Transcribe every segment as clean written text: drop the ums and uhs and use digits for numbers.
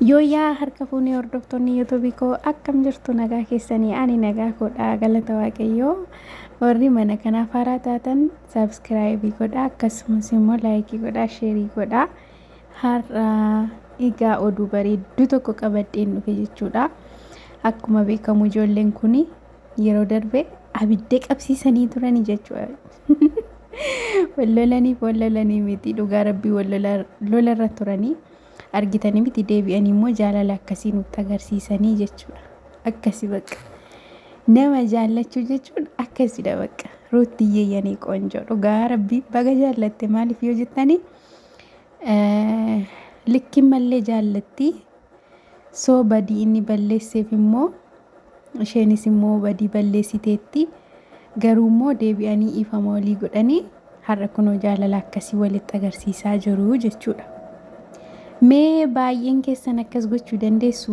Yooyaa harka fuunee hordoftoonni yuutuubii koo akkam jirtu nagaa keessanii ani nagaa koodhaa galata waaqayyoo warri mana kanaaf haaraa taatan saabskiraayibii godhaa akkasumas immoo laayikii godhaa sheerii godhaa har'a egaa oduu bareedduu tokko qabadheen dhufe jechuudha. Akkuma beekamu ijoolleen kun yeroo darbe abidda qabsiisanii turani jechuudha. Wallolanii miti dhugaa rabbii lolarra turanii. Argitanii miti deebi'anii immoo jaalala akkasii nutti agarsiisanii jechuudha. Akkasii bakka nama jaallachuu jechuun akkasidha bakka ruutti yeeyanii qoonjoo dhugaa rabbii baga jaallatte maaliif yoo jettanii likkin mallee jaallatti soo badii inni balleesseef immoo isheenis immoo badii balleessiteetti garuu immoo deebi'anii ifama walii godhanii har'a kunoo jaalala akkasii walitti agarsiisaa jiru jechuudha. Mee baay'een keessan akkas gochuu dandeessu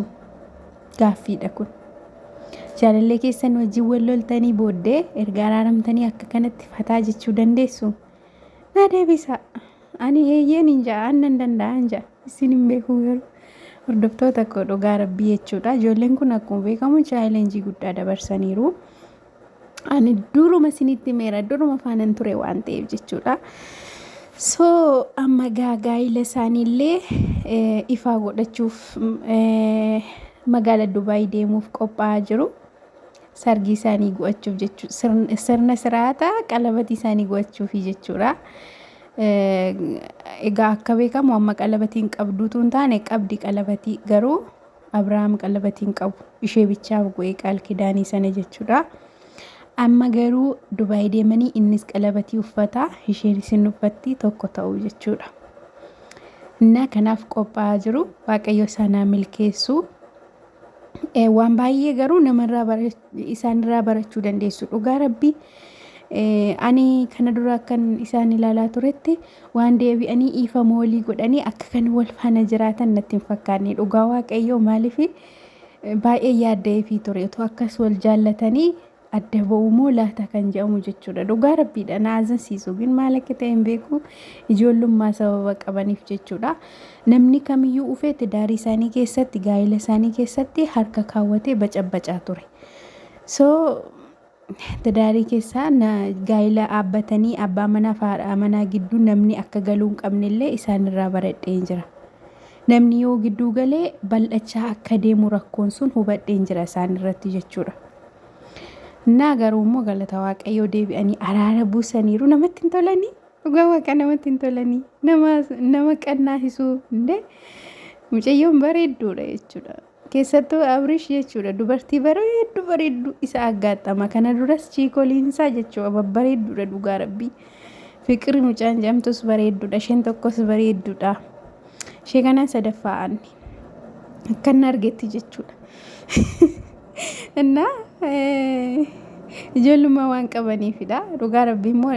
gaaffiidha kun. Jaalallee keessan wajjin wal loltanii booddee erga araaramtanii akka kanatti fataa jechuu dandeessu. Na deebisa. Ani eeyyeen hin ja'a annan danda'a hin ja'a. Isin hin beeku garuu hordoftoota koo dhugaa rabbii jechuudha. Ijoolleen kun akkuma beekamu chaalenjii guddaa dabarsaniiru. Ani duruma isinitti meera duruma faanan ture waan ta'eef jechuudha. So amma gaa'ila isaaniillee ifaa godhachuuf magaala Dubaay deemuuf qophaa'aa jiru. Sargii isaanii go'achuuf jechuudha. Sirna siraataa qalabatii isaanii go'achuufi jechuudha. Egaa akka beekamu amma qalabatiin qabduutu hin taane qabdi qalabatii garuu Abrahaam qalabatiin qabu ishee bichaaf go'ee qaal kidaanii sana jechuudha. Amma garuu Dubaay deemanii innis qalabatii uffata isheenis hin uffatti tokko ta'u jechuudha. Innaa kanaaf qophaa'aa jiru waaqayyo isaanii milkeessu. Waan baay'ee garuu isaanirraa barachuu dandeessu dhugaa rabbii. Ani kana dura akkan isaan ilaalaa turetti waan deebi'anii ifama walii godhanii akka kan wal faana jiraatan natti hin fakkaanne dhugaa waaqayyoo maaliif baay'ee yaadda'eefii ture otoo akkas wal jaallatanii adda ba'uu moo laata kan jedhamu jechuudha. Dhugaa rabbiidha na azansii gin maal akka ta'e hin beeku ijoollummaa sababa qabaniif jechuudha. Namni kamiyyuu ufee tidaarii isaanii keessatti gaa'ila isaanii keessatti harka kaawwatee bacabbacaa ture. So tidaarii keessaa gaa'ila dhaabbatanii abbaa manaa fi haadha manaa gidduu namni akka galuu hin qabnellee isaanirraa baradheen jira. Namni yoo gidduu galee bal'achaa akka deemu rakkoon sun hubadheen jira isaanirratti jechuudha. Naa garuu immoo galata waaqayyoo deebi'anii araara buusaniiru namatti hin tolanii dhugaa waaqa namatti hin tolanii nama qannaasisuu illee mucayyoon bareedduudha jechuudha. Keessattuu Abrish jechuudha dubartii bareeddu isa aggaaxama kana duras chiikoliinsaa jechuudha babbareedduudha dhugaa rabbii. Fiqiri mucaan jedhamtus bareedduudha isheen tokkos bareedduudha. Ishee kanaan sadaffa'an akkan argetti jechuudha. Innaa ijoollummaa waan qabaniifidha. Dhugaa rabbii immoo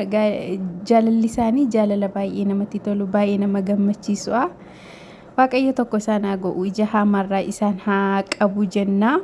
jaalalli isaanii jaalala baay'ee namatti tolu baay'ee nama gammachiisudha. Waaqayyo tokko isaan haa godhu ija hamaarraa isaan haa qabu jenna.